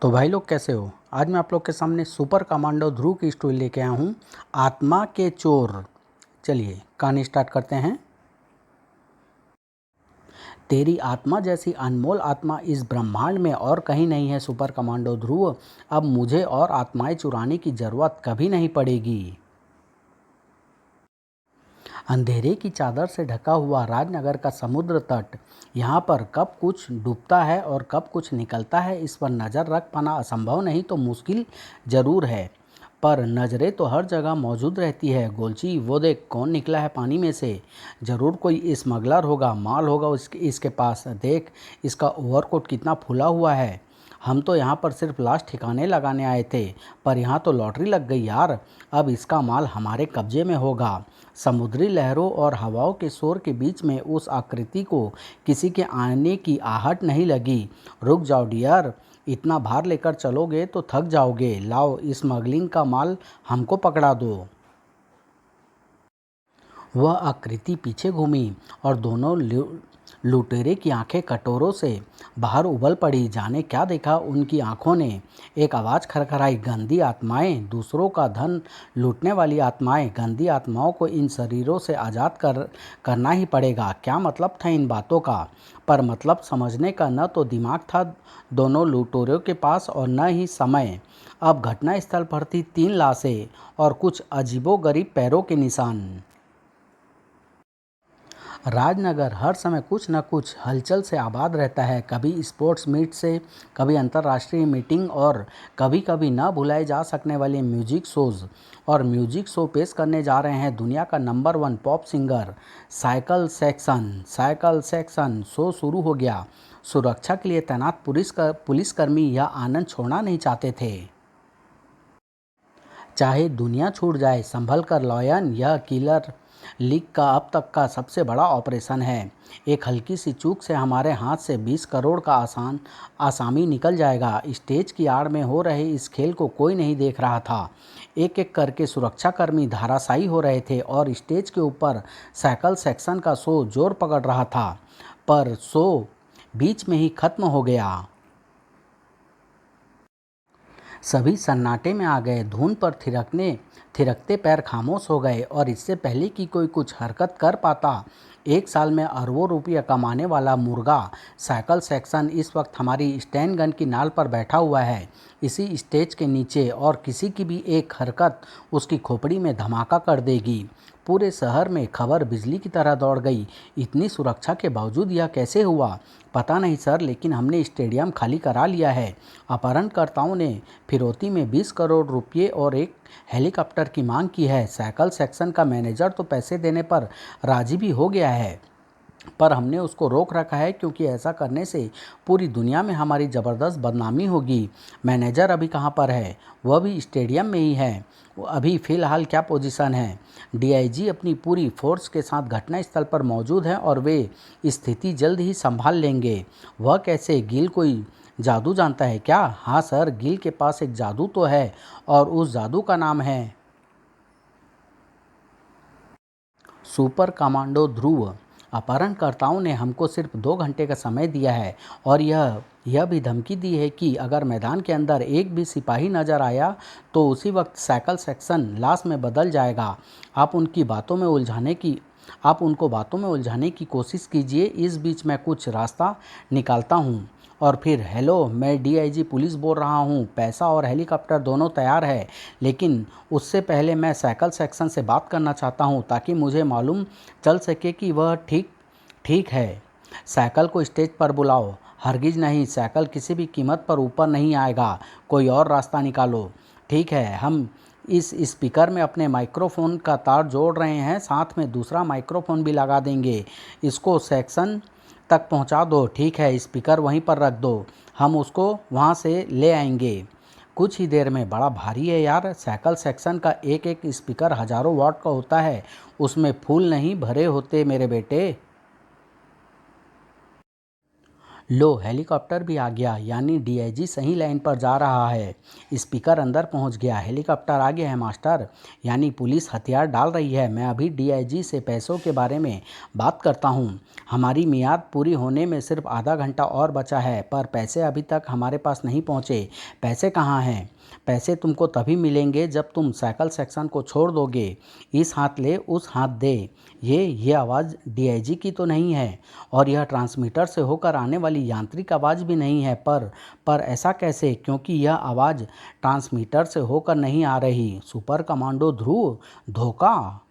तो भाई लोग कैसे हो। आज मैं आप लोग के सामने सुपर कमांडो ध्रुव की स्टोरी लेके आया हूँ, आत्मा के चोर। चलिए कहानी स्टार्ट करते हैं। तेरी आत्मा जैसी अनमोल आत्मा इस ब्रह्मांड में और कहीं नहीं है सुपर कमांडो ध्रुव। अब मुझे और आत्माएं चुराने की ज़रूरत कभी नहीं पड़ेगी। अंधेरे की चादर से ढका हुआ राजनगर का समुद्र तट, यहाँ पर कब कुछ डूबता है और कब कुछ निकलता है इस पर नज़र रख पाना असंभव नहीं तो मुश्किल ज़रूर है, पर नज़रें तो हर जगह मौजूद रहती है। गोलची, वो देख कौन निकला है पानी में से। ज़रूर कोई स्मगलर होगा, माल होगा इसके पास। देख इसका ओवरकोट कितना फूला हुआ है। हम तो यहाँ पर सिर्फ लाश ठिकाने लगाने आए थे, पर यहाँ तो लॉटरी लग गई यार। अब इसका माल हमारे कब्जे में होगा। समुद्री लहरों और हवाओं के शोर के बीच में उस आकृति को किसी के आने की आहट नहीं लगी। रुक जाओ डियर, इतना भार लेकर चलोगे तो थक जाओगे। लाओ स्मगलिंग का माल हमको पकड़ा दो। वह आकृति पीछे घूमी और दोनों लुटेरे की आंखें कटोरों से बाहर उबल पड़ी। जाने क्या देखा उनकी आंखों ने। एक आवाज़ खरखराई, गंदी आत्माएं, दूसरों का धन लूटने वाली आत्माएं। गंदी आत्माओं को इन शरीरों से आज़ाद करना ही पड़ेगा। क्या मतलब था इन बातों का? पर मतलब समझने का न तो दिमाग था दोनों लुटेरों के पास और न ही समय। अब घटनास्थल पर थी 3 लाशें और कुछ अजीबोगरीब पैरों के निशान। राजनगर हर समय कुछ न कुछ हलचल से आबाद रहता है, कभी स्पोर्ट्स मीट से, कभी अंतर्राष्ट्रीय मीटिंग और कभी कभी न भुलाए जा सकने वाले म्यूजिक शोज़। और म्यूजिक शो पेश करने जा रहे हैं दुनिया का number 1 pop singer cycle section. Show शुरू हो गया। सुरक्षा के लिए तैनात पुलिसकर्मी यह आनंद छोड़ना नहीं चाहते थे। चाहे दुनिया छूट जाए संभल कर लॉयन, यह किलर लीग का अब तक का सबसे बड़ा ऑपरेशन है। एक हल्की सी चूक से हमारे हाथ से 20 करोड़ का आसामी निकल जाएगा। स्टेज की आड़ में हो रहे इस खेल को कोई नहीं देख रहा था। एक एक करके सुरक्षाकर्मी धाराशायी हो रहे थे और स्टेज के ऊपर साइकिल सेक्शन का शो जोर पकड़ रहा था, पर शो बीच में ही खत्म हो गया। सभी सन्नाटे में आ गए। धुन पर थिरकते पैर खामोश हो गए और इससे पहले कि कोई कुछ हरकत कर पाता, 1 साल में अरबों रुपया कमाने वाला मुर्गा साइकिल सेक्शन इस वक्त हमारी स्टैन गन की नाल पर बैठा हुआ है, इसी स्टेज के नीचे, और किसी की भी एक हरकत उसकी खोपड़ी में धमाका कर देगी। पूरे शहर में खबर बिजली की तरह दौड़ गई। इतनी सुरक्षा के बावजूद यह कैसे हुआ? पता नहीं सर, लेकिन हमने स्टेडियम खाली करा लिया है। अपहरणकर्ताओं ने फिरौती में 20 करोड़ रुपये और एक हेलीकॉप्टर की मांग की है। साइकिल सेक्शन का मैनेजर तो पैसे देने पर राजी भी हो गया है, पर हमने उसको रोक रखा है क्योंकि ऐसा करने से पूरी दुनिया में हमारी ज़बरदस्त बदनामी होगी। मैनेजर अभी कहाँ पर है? वह भी स्टेडियम में ही है। वो अभी फ़िलहाल क्या पोजीशन है? डीआईजी अपनी पूरी फोर्स के साथ घटनास्थल पर मौजूद हैं और वे स्थिति जल्द ही संभाल लेंगे। वह कैसे? गिल कोई जादू जानता है क्या? हाँ सर, गिल के पास एक जादू तो है और उस जादू का नाम है सुपर कमांडो ध्रुव। अपहरणकर्ताओं ने हमको सिर्फ 2 घंटे का समय दिया है और यह भी धमकी दी है कि अगर मैदान के अंदर एक भी सिपाही नजर आया तो उसी वक्त साइकिल सेक्शन लाश में बदल जाएगा। आप उनको बातों में उलझाने की कोशिश कीजिए। इस बीच मैं कुछ रास्ता निकालता हूँ। और फिर, हेलो, मैं डीआईजी पुलिस बोल रहा हूँ। पैसा और हेलीकॉप्टर दोनों तैयार है, लेकिन उससे पहले मैं साइकिल सेक्शन से बात करना चाहता हूँ ताकि मुझे मालूम चल सके कि वह ठीक ठीक है। साइकिल को स्टेज पर बुलाओ। हरगिज नहीं, साइकिल किसी भी कीमत पर ऊपर नहीं आएगा। कोई और रास्ता निकालो। ठीक है, हम इस स्पीकर में अपने माइक्रोफोन का तार जोड़ रहे हैं, साथ में दूसरा माइक्रोफोन भी लगा देंगे। इसको सेक्शन तक पहुंचा दो। ठीक है, स्पीकर वहीं पर रख दो, हम उसको वहां से ले आएंगे कुछ ही देर में। बड़ा भारी है यार। साइकिल सेक्शन का एक एक स्पीकर हजारों वाट का होता है, उसमें फूल नहीं भरे होते मेरे बेटे। लो हेलीकॉप्टर भी आ गया, यानी डीआईजी सही लाइन पर जा रहा है। स्पीकर अंदर पहुंच गया। हेलीकॉप्टर आ गया है मास्टर, यानी पुलिस हथियार डाल रही है। मैं अभी डीआईजी से पैसों के बारे में बात करता हूं। हमारी मियाद पूरी होने में सिर्फ आधा घंटा और बचा है, पर पैसे अभी तक हमारे पास नहीं पहुंचे। पैसे कहाँ हैं? पैसे तुमको तभी मिलेंगे जब तुम साइकिल सेक्शन को छोड़ दोगे। इस हाथ ले उस हाथ दे। ये आवाज़ डीआईजी की तो नहीं है, और यह ट्रांसमीटर से होकर आने वाली यांत्रिक आवाज़ भी नहीं है। पर ऐसा कैसे? क्योंकि यह आवाज़ ट्रांसमीटर से होकर नहीं आ रही। सुपर कमांडो ध्रुव, धोखा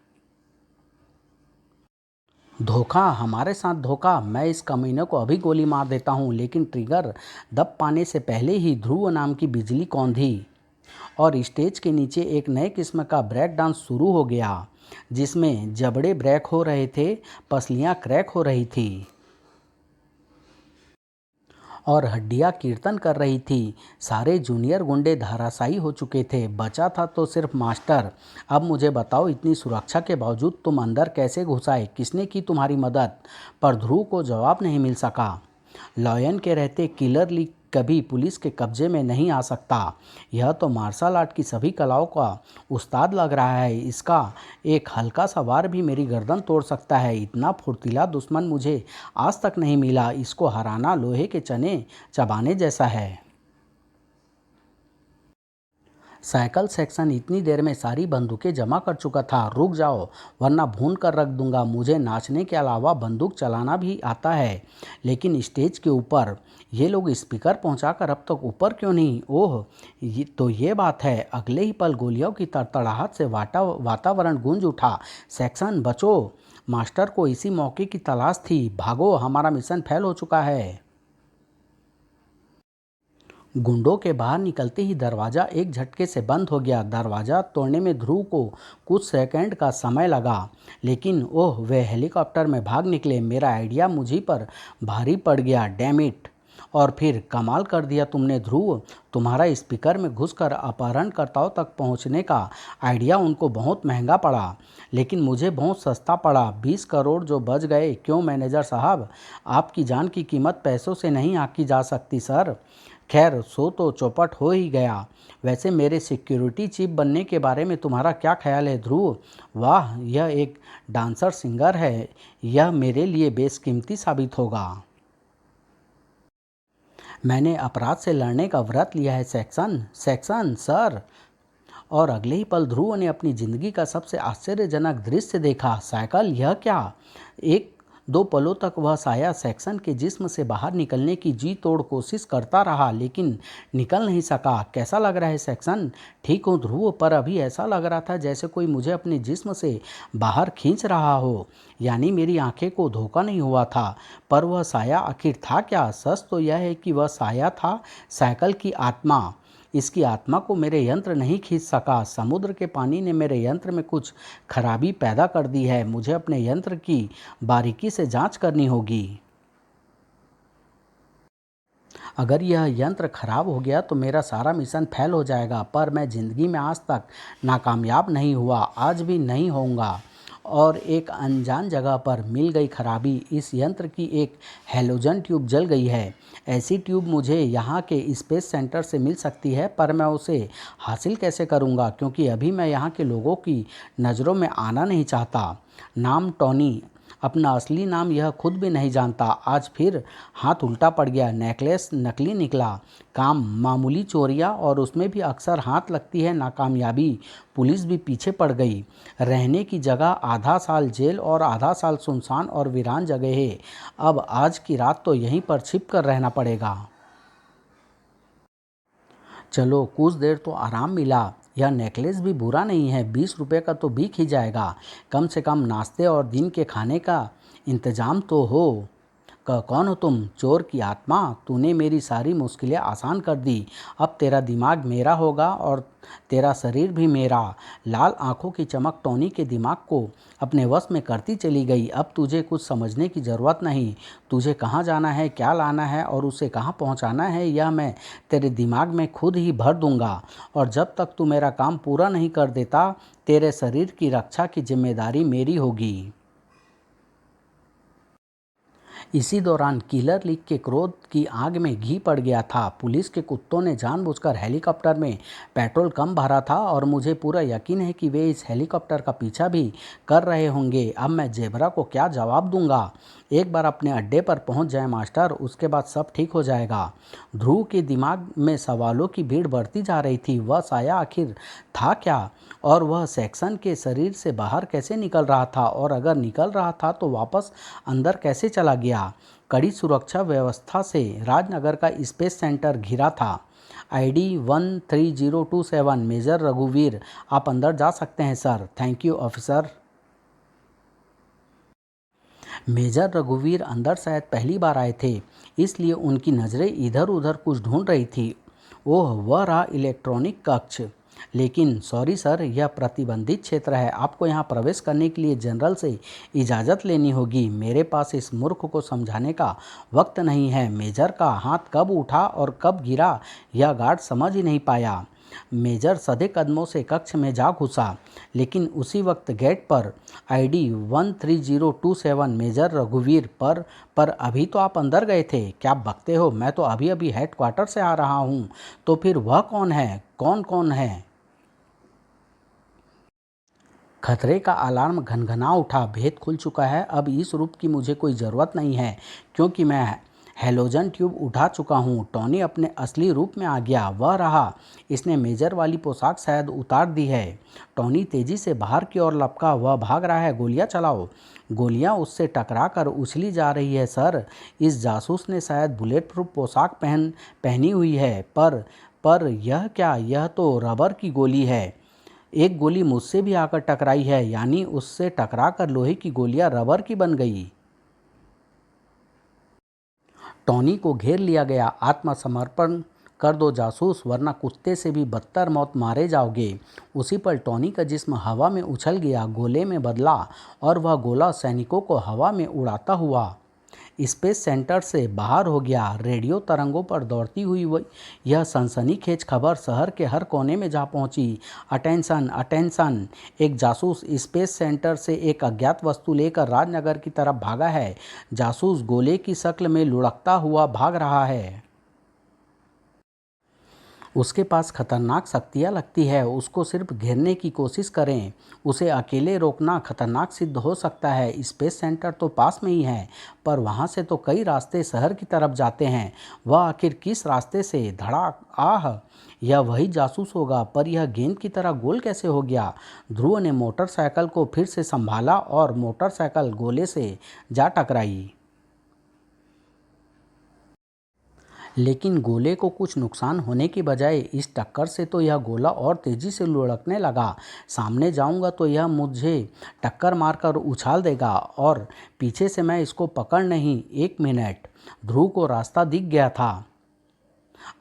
धोखा, हमारे साथ धोखा। मैं इस कमीने को अभी गोली मार देता हूँ, लेकिन ट्रिगर दब पाने से पहले ही ध्रुव नाम की बिजली कौंधी और स्टेज के नीचे एक नए किस्म का ब्रेक डांस शुरू हो गया, जिसमें जबड़े ब्रेक हो रहे थे, पसलियां क्रैक हो रही थी और हड्डियां कीर्तन कर रही थी। सारे जूनियर गुंडे धराशायी हो चुके थे, बचा था तो सिर्फ मास्टर। अब मुझे बताओ, इतनी सुरक्षा के बावजूद तुम अंदर कैसे घुस आए? किसने की तुम्हारी मदद? पर ध्रुव को जवाब नहीं मिल सका। लॉयन के रहते किलर ली कभी पुलिस के कब्जे में नहीं आ सकता। यह तो मार्शल आर्ट की सभी कलाओं का उस्ताद लग रहा है। इसका एक हल्का सा वार भी मेरी गर्दन तोड़ सकता है। इतना फुर्तीला दुश्मन मुझे आज तक नहीं मिला। इसको हराना लोहे के चने चबाने जैसा है। साइकिल सेक्शन इतनी देर में सारी बंदूकें जमा कर चुका था। रुक जाओ, वरना भून कर रख दूंगा। मुझे नाचने के अलावा बंदूक चलाना भी आता है। लेकिन स्टेज के ऊपर ये लोग स्पीकर पहुंचाकर अब तक ऊपर क्यों नहीं? ओह, ये बात है। अगले ही पल गोलियों की तड़तड़ाहट से वातावरण गूंज उठा। सेक्शन बचो, मास्टर को इसी मौके की तलाश थी। भागो, हमारा मिशन फेल हो चुका है। गुंडों के बाहर निकलते ही दरवाज़ा एक झटके से बंद हो गया। दरवाज़ा तोड़ने में ध्रुव को कुछ सेकंड का समय लगा, लेकिन ओह, वे हेलीकॉप्टर में भाग निकले। मेरा आइडिया मुझी पर भारी पड़ गया। Damn it! और फिर कमाल कर दिया तुमने ध्रुव। तुम्हारा स्पीकर में घुसकर अपहरणकर्ताओं तक पहुंचने का आइडिया उनको बहुत महंगा पड़ा, लेकिन मुझे बहुत सस्ता पड़ा। 20 करोड़ जो बच गए। क्यों मैनेजर साहब, आपकी जान की कीमत पैसों से नहीं आंकी जा सकती सर। खैर, सो तो चौपट हो ही गया। वैसे मेरे सिक्योरिटी चीफ बनने के बारे में तुम्हारा क्या ख्याल है ध्रुव? वाह, यह एक डांसर सिंगर है। यह मेरे लिए बेशकीमती साबित होगा। मैंने अपराध से लड़ने का व्रत लिया है सेक्शन सेक्शन सर। और अगले ही पल ध्रुव ने अपनी जिंदगी का सबसे आश्चर्यजनक दृश्य देखा। साइकिल, यह क्या? एक दो पलों तक वह साया सेक्शन के जिस्म से बाहर निकलने की जी तोड़ कोशिश करता रहा, लेकिन निकल नहीं सका। कैसा लग रहा है सेक्शन? ठीक हूँ ध्रुव, पर अभी ऐसा लग रहा था जैसे कोई मुझे अपने जिस्म से बाहर खींच रहा हो। यानी मेरी आंखें को धोखा नहीं हुआ था। पर वह साया आखिर था क्या? सच तो यह है कि वह साया था साइकिल की आत्मा। इसकी आत्मा को मेरे यंत्र नहीं खींच सका। समुद्र के पानी ने मेरे यंत्र में कुछ खराबी पैदा कर दी है। मुझे अपने यंत्र की बारीकी से जांच करनी होगी। अगर यह यंत्र खराब हो गया तो मेरा सारा मिशन फेल हो जाएगा। पर मैं ज़िंदगी में आज तक नाकामयाब नहीं हुआ, आज भी नहीं होऊंगा। और एक अनजान जगह पर मिल गई खराबी। इस यंत्र की एक हैलोजन ट्यूब जल गई है। ऐसी ट्यूब मुझे यहाँ के स्पेस सेंटर से मिल सकती है, पर मैं उसे हासिल कैसे करूँगा? क्योंकि अभी मैं यहाँ के लोगों की नज़रों में आना नहीं चाहता। नाम टॉनी, अपना असली नाम यह खुद भी नहीं जानता। आज फिर हाथ उल्टा पड़ गया। नेकलेस नकली निकला। काम मामूली चोरियां, और उसमें भी अक्सर हाथ लगती है नाकामयाबी। पुलिस भी पीछे पड़ गई। रहने की जगह आधा साल जेल और आधा साल सुनसान और वीरान जगह है। अब आज की रात तो यहीं पर छिप कर रहना पड़ेगा। चलो, कुछ देर तो आराम मिला। यह नेकलेस भी बुरा नहीं है, 20 रुपये का तो बिक ही जाएगा। कम से कम नाश्ते और दिन के खाने का इंतजाम तो हो। कौन हो तुम? चोर की आत्मा, तूने मेरी सारी मुश्किलें आसान कर दी। अब तेरा दिमाग मेरा होगा और तेरा शरीर भी मेरा। लाल आंखों की चमक टॉनी के दिमाग को अपने वश में करती चली गई। अब तुझे कुछ समझने की ज़रूरत नहीं। तुझे कहाँ जाना है, क्या लाना है और उसे कहाँ पहुँचाना है, यह मैं तेरे दिमाग में खुद ही भर दूंगा। और जब तक तू मेरा काम पूरा नहीं कर देता, तेरे शरीर की रक्षा की जिम्मेदारी मेरी होगी। इसी दौरान किलर लीक के क्रोध की आग में घी पड़ गया था। पुलिस के कुत्तों ने जानबूझकर हेलीकॉप्टर में पेट्रोल कम भरा था और मुझे पूरा यकीन है कि वे इस हेलीकॉप्टर का पीछा भी कर रहे होंगे। अब मैं जेबरा को क्या जवाब दूंगा? एक बार अपने अड्डे पर पहुंच जाए मास्टर, उसके बाद सब ठीक हो जाएगा। ध्रुव के दिमाग में सवालों की भीड़ बढ़ती जा रही थी। वह साया आखिर था क्या, और वह सेक्शन के शरीर से बाहर कैसे निकल रहा था, और अगर निकल रहा था तो वापस अंदर कैसे चला गया? कड़ी सुरक्षा व्यवस्था से राजनगर का स्पेस सेंटर घिरा था। ID 13027 मेजर रघुवीर, आप अंदर जा सकते हैं sir. Thank you officer. Major रघुवीर अंदर शायद पहली बार आए थे, इसलिए उनकी नज़रें इधर उधर कुछ ढूंढ रही थी। ओह, वह रहा इलेक्ट्रॉनिक कक्ष। लेकिन सॉरी सर, यह प्रतिबंधित क्षेत्र है। आपको यहाँ प्रवेश करने के लिए जनरल से इजाज़त लेनी होगी। मेरे पास इस मूर्ख को समझाने का वक्त नहीं है। मेजर का हाथ कब उठा और कब गिरा, यह गार्ड समझ ही नहीं पाया। मेजर सधे कदमों से कक्ष में जा घुसा, लेकिन उसी वक्त गेट पर ID 13027 मेजर रघुवीर पर अभी तो आप अंदर गए थे। क्या बकते हो? मैं तो अभी अभी हेडक्वार्टर से आ रहा हूँ। तो फिर वह कौन है? कौन कौन है? खतरे का अलार्म घनघना उठा। भेद खुल चुका है। अब इस रूप की मुझे कोई ज़रूरत नहीं है, क्योंकि मैं हैलोजन ट्यूब उठा चुका हूँ। टॉनी अपने असली रूप में आ गया। वह रहा। इसने मेजर वाली पोशाक शायद उतार दी है। टॉनी तेजी से बाहर की ओर लपका। वह भाग रहा है। गोलियां चलाओ। गोलियां उससे टकरा कर उछली जा रही है। सर, इस जासूस ने शायद बुलेट प्रूफ पोशाक पहनी हुई है, पर यह क्या? यह तो रबर की गोली है। एक गोली मुझसे भी आकर टकराई है, यानी उससे टकराकर लोहे की गोलियां रबर की बन गई। टॉनी को घेर लिया गया। आत्मसमर्पण कर दो जासूस, वरना कुत्ते से भी बदतर मौत मारे जाओगे। उसी पर टॉनी का जिस्म हवा में उछल गया, गोले में बदला, और वह गोला सैनिकों को हवा में उड़ाता हुआ स्पेस सेंटर से बाहर हो गया। रेडियो तरंगों पर दौड़ती हुई यह सनसनीखेज खबर शहर के हर कोने में जा पहुंची। अटेंशन अटेंशन, एक जासूस स्पेस सेंटर से एक अज्ञात वस्तु लेकर राजनगर की तरफ भागा है। जासूस गोले की शक्ल में लुढ़कता हुआ भाग रहा है। उसके पास खतरनाक शक्तियाँ लगती है। उसको सिर्फ घेरने की कोशिश करें। उसे अकेले रोकना खतरनाक सिद्ध हो सकता है। स्पेस सेंटर तो पास में ही है, पर वहाँ से तो कई रास्ते शहर की तरफ जाते हैं। वह आखिर किस रास्ते से? धड़ाक! आह! यह वही जासूस होगा, पर यह गेंद की तरह गोल कैसे हो गया? ध्रुव ने मोटरसाइकिल को फिर से संभाला और मोटरसाइकिल गोले से जा टकराई। लेकिन गोले को कुछ नुकसान होने की बजाय इस टक्कर से तो यह गोला और तेजी से लुढ़कने लगा। सामने जाऊंगा तो यह मुझे टक्कर मारकर उछाल देगा, और पीछे से मैं इसको पकड़ नहीं। एक मिनट। ध्रुव को रास्ता दिख गया था।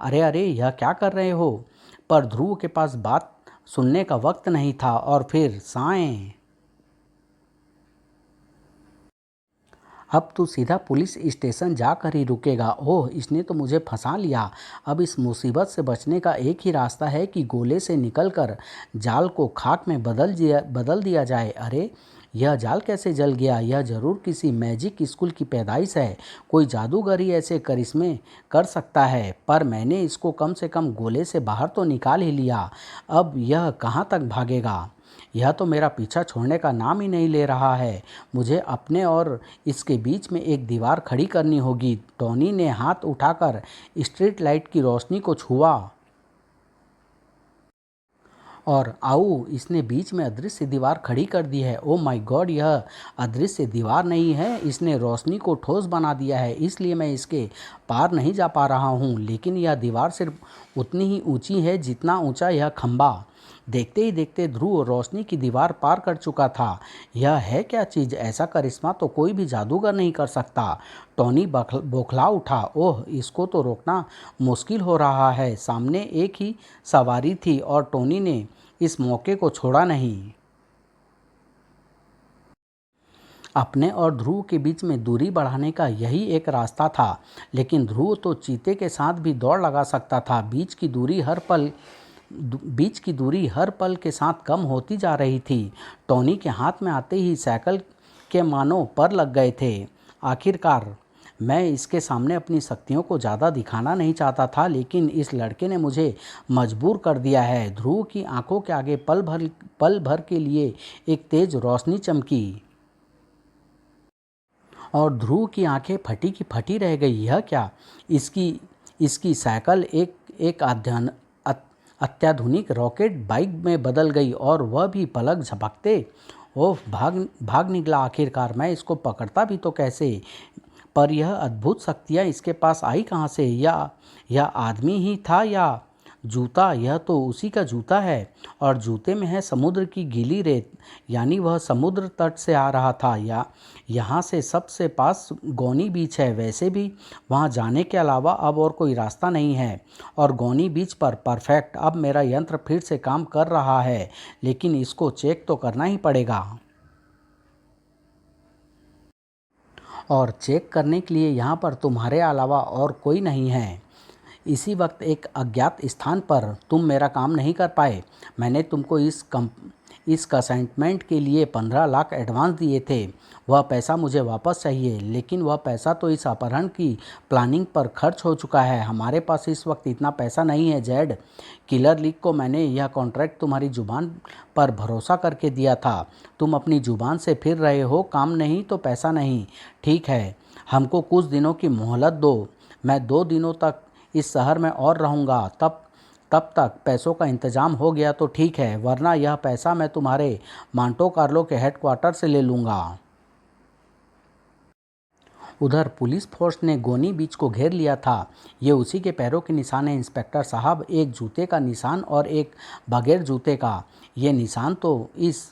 अरे अरे, यह क्या कर रहे हो? पर ध्रुव के पास बात सुनने का वक्त नहीं था। और फिर साएं। अब तू सीधा पुलिस स्टेशन जाकर ही रुकेगा। ओह, इसने तो मुझे फंसा लिया। अब इस मुसीबत से बचने का एक ही रास्ता है कि गोले से निकलकर जाल को खाक में बदल दिया जाए। अरे, यह जाल कैसे जल गया? यह जरूर किसी मैजिक स्कूल की पैदाइश है। कोई जादूगर ही ऐसे करिश्मे कर सकता है। पर मैंने इसको कम से कम गोले से बाहर तो निकाल ही लिया। अब यह कहाँ तक भागेगा? यह तो मेरा पीछा छोड़ने का नाम ही नहीं ले रहा है। मुझे अपने और इसके बीच में एक दीवार खड़ी करनी होगी। टॉनी ने हाथ उठाकर स्ट्रीट लाइट की रोशनी को छुआ, और आऊ, इसने बीच में अदृश्य दीवार खड़ी कर दी है। ओ माय गॉड, यह अदृश्य दीवार नहीं है, इसने रोशनी को ठोस बना दिया है, इसलिए मैं इसके पार नहीं जा पा रहा हूँ। लेकिन यह दीवार सिर्फ उतनी ही ऊंची है जितना ऊंचा यह खंभा। देखते ही देखते ध्रुव रोशनी की दीवार पार कर चुका था। यह है क्या चीज़? ऐसा करिश्मा तो कोई भी जादूगर नहीं कर सकता। टॉनी बौखला उठा। ओह, इसको तो रोकना मुश्किल हो रहा है। सामने एक ही सवारी थी और टॉनी ने इस मौके को छोड़ा नहीं। अपने और ध्रुव के बीच में दूरी बढ़ाने का यही एक रास्ता था। लेकिन ध्रुव तो चीते के साथ भी दौड़ लगा सकता था। बीच की दूरी हर पल के साथ कम होती जा रही थी। टॉनी के हाथ में आते ही साइकिल के मानों पर लग गए थे। आखिरकार मैं इसके सामने अपनी शक्तियों को ज़्यादा दिखाना नहीं चाहता था, लेकिन इस लड़के ने मुझे मजबूर कर दिया है। ध्रुव की आंखों के आगे पल भर के लिए एक तेज रोशनी चमकी और ध्रुव की आंखें फटी की फटी रह गई। यह क्या? इसकी इसकी साइकिल एक अत्याधुनिक रॉकेट बाइक में बदल गई और वह भी पलक झपकते। ओह, भाग भाग निकला आखिरकार। मैं इसको पकड़ता भी तो कैसे? पर यह अद्भुत शक्तियाँ इसके पास आई कहाँ से? या यह आदमी ही था या जूता? यह तो उसी का जूता है और जूते में है समुद्र की गीली रेत। यानी वह समुद्र तट से आ रहा था। या यहाँ से सबसे पास गौनी बीच है। वैसे भी वहाँ जाने के अलावा अब और कोई रास्ता नहीं है। और गौनी बीच पर परफेक्ट। अब मेरा यंत्र फिर से काम कर रहा है, लेकिन इसको चेक तो करना ही पड़ेगा। और चेक करने के लिए यहाँ पर तुम्हारे अलावा और कोई नहीं है। इसी वक्त एक अज्ञात स्थान पर तुम मेरा काम नहीं कर पाए। मैंने तुमको इस कंसाइनमेंट के लिए 15 लाख एडवांस दिए थे। वह पैसा मुझे वापस चाहिए, लेकिन वह पैसा तो इस अपहरण की प्लानिंग पर खर्च हो चुका है। हमारे पास इस वक्त इतना पैसा नहीं है जेड। किलर लीग को मैंने यह कॉन्ट्रैक्ट तुम्हारी ज़ुबान पर भरोसा करके दिया था। तुम अपनी ज़ुबान से फिर रहे हो। काम नहीं तो पैसा नहीं। ठीक है, हमको कुछ दिनों की मोहलत दो। मैं 2 दिनों तक इस शहर में और रहूँगा। तब तक पैसों का इंतज़ाम हो गया तो ठीक है, वरना यह पैसा मैं तुम्हारे मांटो कार्लो के हेडक्वार्टर से ले लूँगा। उधर पुलिस फोर्स ने गोनी बीच को घेर लिया था। ये उसी के पैरों के निशान हैं इंस्पेक्टर साहब। एक जूते का निशान और एक बगैर जूते का। ये निशान तो इस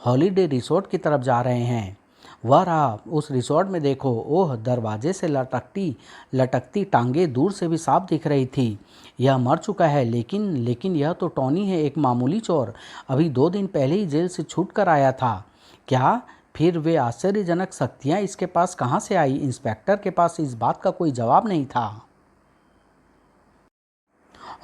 हॉलीडे रिसोर्ट की तरफ जा रहे हैं। वह रहा, उस रिसोर्ट में देखो। ओह, दरवाजे से लटकती टांगें दूर से भी साफ दिख रही थी। यह मर चुका है, लेकिन यह तो टॉनी है, एक मामूली चोर। अभी 2 दिन पहले ही जेल से छूट कर आया था। क्या? फिर वे आश्चर्यजनक शक्तियाँ इसके पास कहाँ से आई? इंस्पेक्टर के पास इस बात का कोई जवाब नहीं था।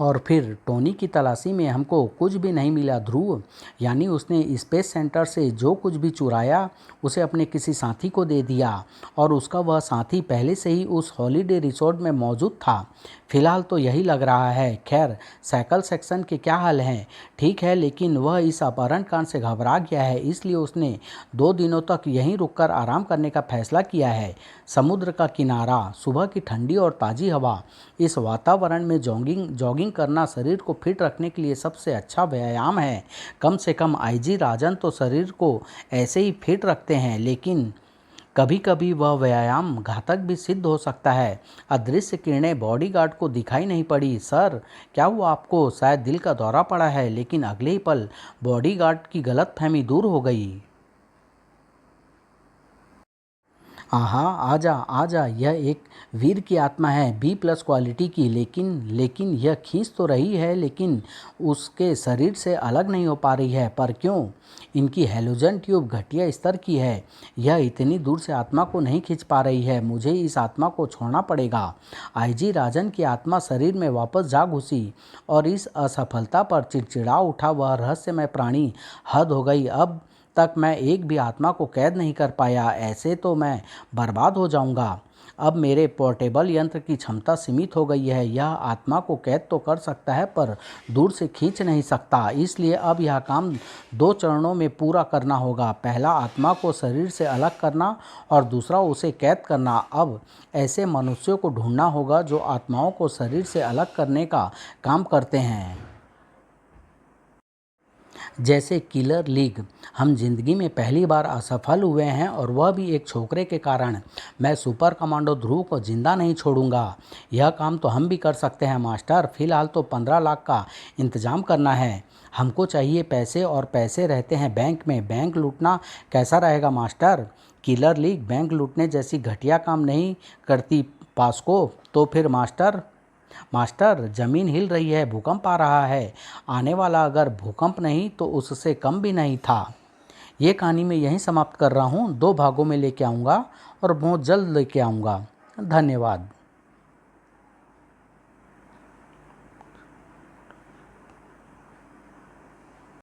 और फिर टोनी की तलाशी में हमको कुछ भी नहीं मिला ध्रुव। यानी उसने स्पेस सेंटर से जो कुछ भी चुराया उसे अपने किसी साथी को दे दिया और उसका वह साथी पहले से ही उस हॉलीडे रिसोर्ट में मौजूद था। फिलहाल तो यही लग रहा है। खैर, साइकिल सेक्शन के क्या हाल हैं? ठीक है, लेकिन वह इस अपहरण कांड से घबरा गया है, इसलिए उसने 2 दिनों तक यहीं रुककर आराम करने का फैसला किया है। समुद्र का किनारा, सुबह की ठंडी और ताज़ी हवा, इस वातावरण में जॉगिंग करना शरीर को फिट रखने के लिए सबसे अच्छा व्यायाम है। कम से कम आईजी राजन तो शरीर को ऐसे ही फिट रखते हैं, लेकिन कभी कभी वह व्यायाम घातक भी सिद्ध हो सकता है। अदृश्य किरणें बॉडीगार्ड को दिखाई नहीं पड़ी। सर, क्या हुआ आपको? शायद दिल का दौरा पड़ा है। लेकिन अगले ही पल बॉडीगार्ड की गलतफहमी दूर हो गई। आहा, आजा आजा, यह एक वीर की आत्मा है, B+ क्वालिटी की। लेकिन यह खींच तो रही है, लेकिन उसके शरीर से अलग नहीं हो पा रही है। पर क्यों? इनकी हैलोजन ट्यूब घटिया स्तर की है। यह इतनी दूर से आत्मा को नहीं खींच पा रही है। मुझे इस आत्मा को छोड़ना पड़ेगा। आईजी राजन की आत्मा शरीर में वापस जा घुसी और इस असफलता पर चिड़चिड़ा उठा वह रहस्यमय प्राणी। हद हो गई। अब तक मैं एक भी आत्मा को कैद नहीं कर पाया। ऐसे तो मैं बर्बाद हो जाऊंगा। अब मेरे पोर्टेबल यंत्र की क्षमता सीमित हो गई है। यह आत्मा को कैद तो कर सकता है, पर दूर से खींच नहीं सकता। इसलिए अब यह काम 2 चरणों में पूरा करना होगा। पहला, आत्मा को शरीर से अलग करना और दूसरा, उसे कैद करना। अब ऐसे मनुष्यों को ढूंढना होगा जो आत्माओं को शरीर से अलग करने का काम करते हैं, जैसे किलर लीग। हम जिंदगी में पहली बार असफल हुए हैं, और वह भी एक छोकरे के कारण। मैं सुपर कमांडो ध्रुव को जिंदा नहीं छोड़ूंगा। यह काम तो हम भी कर सकते हैं मास्टर। फिलहाल तो 15 लाख का इंतजाम करना है। हमको चाहिए पैसे, और पैसे रहते हैं बैंक में। बैंक लूटना कैसा रहेगा मास्टर? किलर लीग बैंक लूटने जैसी घटिया काम नहीं करती पास्को। तो फिर मास्टर, जमीन हिल रही है, भूकंप आ रहा है। आने वाला अगर भूकंप नहीं तो उससे कम भी नहीं था। ये कहानी मैं यहीं समाप्त कर रहा हूँ। 2 भागों में लेके आऊँगा और बहुत जल्द लेके आऊँगा। धन्यवाद।